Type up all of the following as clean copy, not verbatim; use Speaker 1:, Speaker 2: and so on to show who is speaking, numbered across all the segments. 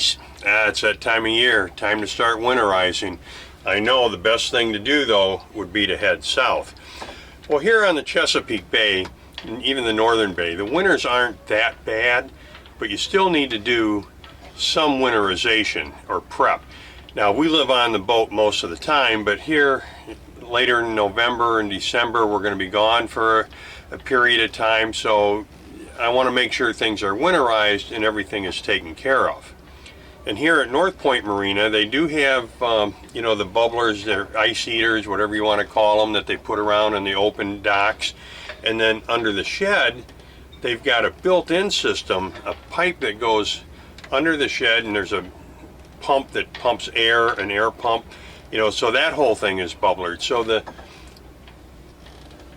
Speaker 1: guys. It's that time of year, time to start winterizing. I know the best thing to do though would be to head south. Well, here on the Chesapeake Bay, and even the Northern Bay, the winters aren't that bad, but you still need to do some winterization or prep. Now, we live on the boat most of the time, but here later in November and December we're going to be gone for a period of time, so I want to make sure things are winterized and everything is taken care of. And here at North Point Marina, they do have you know, the bubblers, they're ice eaters, whatever you want to call them, that they put around in the open docks. And then under the shed, they've got a built-in system, a pipe that goes under the shed, and there's a pump that pumps air, an air pump, you know, so that whole thing is bubblered. So the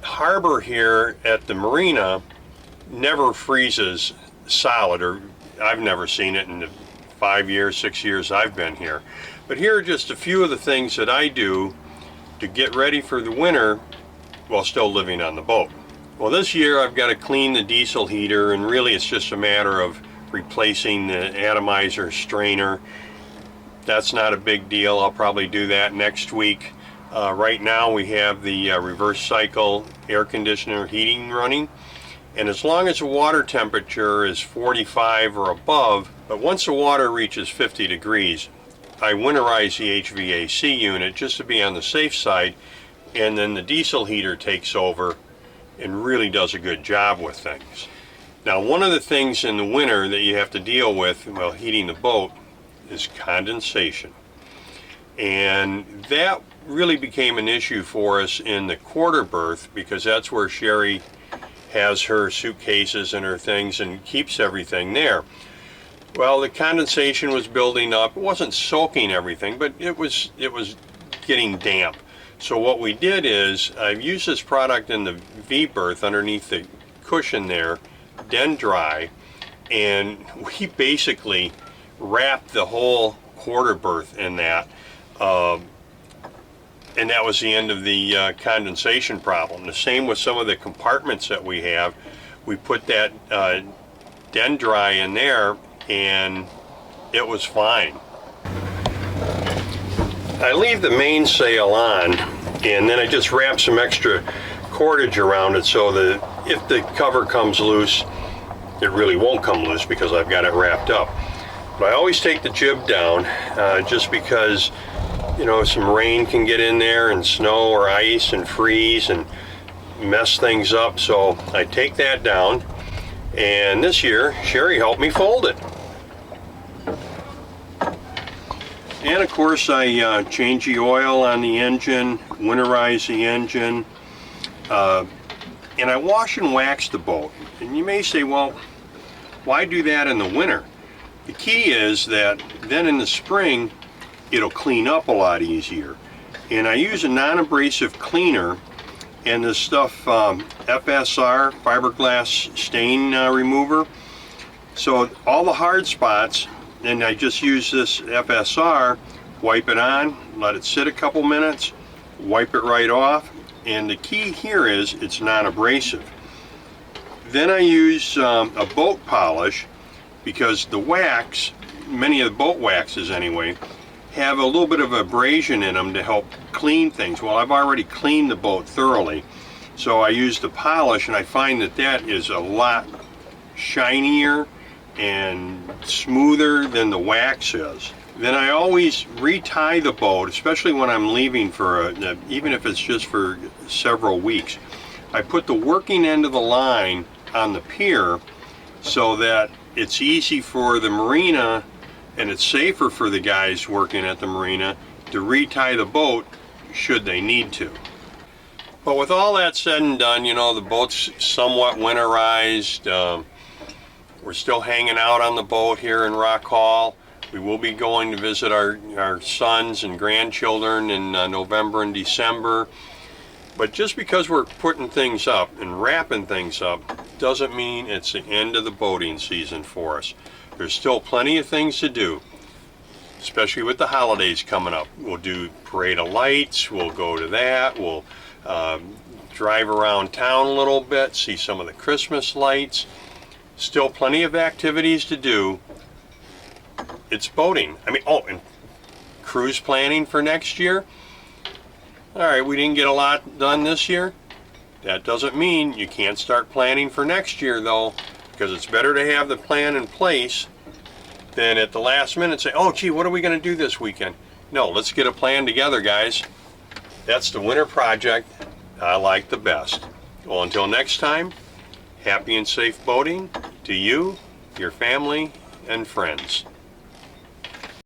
Speaker 1: harbor here at the marina never freezes solid, or I've never seen it in the 5 years, 6 years I've been here. But here are just a few of the things that I do to get ready for the winter while still living on the boat. Well, this year I've got to clean the diesel heater, and really it's just a matter of replacing the atomizer strainer. That's not a big deal. I'll probably do that next week. Right now we have the reverse cycle air conditioner heating running, and as long as the water temperature is 45 or above, but once the water reaches 50 degrees, I winterize the HVAC unit just to be on the safe side, and then the diesel heater takes over and really does a good job with things. Now, one of the things in the winter that you have to deal with while heating the boat is condensation. And that really became an issue for us in the quarter berth, because that's where Sherry has her suitcases and her things and keeps everything there. Well, the condensation was building up. It wasn't soaking everything, but it was getting damp. So what we did is, I've used this product in the V berth underneath the cushion there, Den Dry, and we basically wrapped the whole quarter berth in that. And that was the end of the condensation problem. The same with some of the compartments that we have. We put that Den Dry in there, and it was fine. I leave the mainsail on, and then I just wrap some extra cordage around it so that if the cover comes loose, it really won't come loose because I've got it wrapped up. But I always take the jib down just because, you know, some rain can get in there, and snow or ice and freeze and mess things up. So I take that down, and this year Sherry helped me fold it. And of course I change the oil on the engine, winterize the engine, and I wash and wax the boat. And you may say, well, why do that in the winter? The key is that then in the spring it'll clean up a lot easier. And I use a non-abrasive cleaner, and this stuff, FSR, Fiberglass Stain Remover. So all the hard spots, and I just use this FSR, wipe it on, let it sit a couple minutes, wipe it right off. And the key here is it's non-abrasive. Then I use a boat polish, because the wax, many of the boat waxes anyway, have a little bit of abrasion in them to help clean things. Well, I've already cleaned the boat thoroughly, so I use the polish, and I find that that is a lot shinier and smoother than the wax is. Then I always retie the boat, especially when I'm leaving for even if it's just for several weeks. I put the working end of the line on the pier so that it's easy for the marina, and it's safer for the guys working at the marina to retie the boat should they need to. But with all that said and done, you know, the boat's somewhat winterized. We're still hanging out on the boat here in Rock Hall. We will be going to visit our sons and grandchildren in November and December. But just because we're putting things up and wrapping things up doesn't mean it's the end of the boating season for us. There's still plenty of things to do, especially with the holidays coming up. We'll do Parade of Lights, we'll go to that, we'll drive around town a little bit, see some of the Christmas lights. Still plenty of activities to do, it's boating. I mean, oh, and cruise planning for next year. All right, we didn't get a lot done this year. That doesn't mean you can't start planning for next year though, because it's better to have the plan in place than at the last minute say, oh gee, what are we going to do this weekend? No, let's get a plan together, guys. That's the winter project I like the best. Well, until next time, happy and safe boating to you, your family, and friends.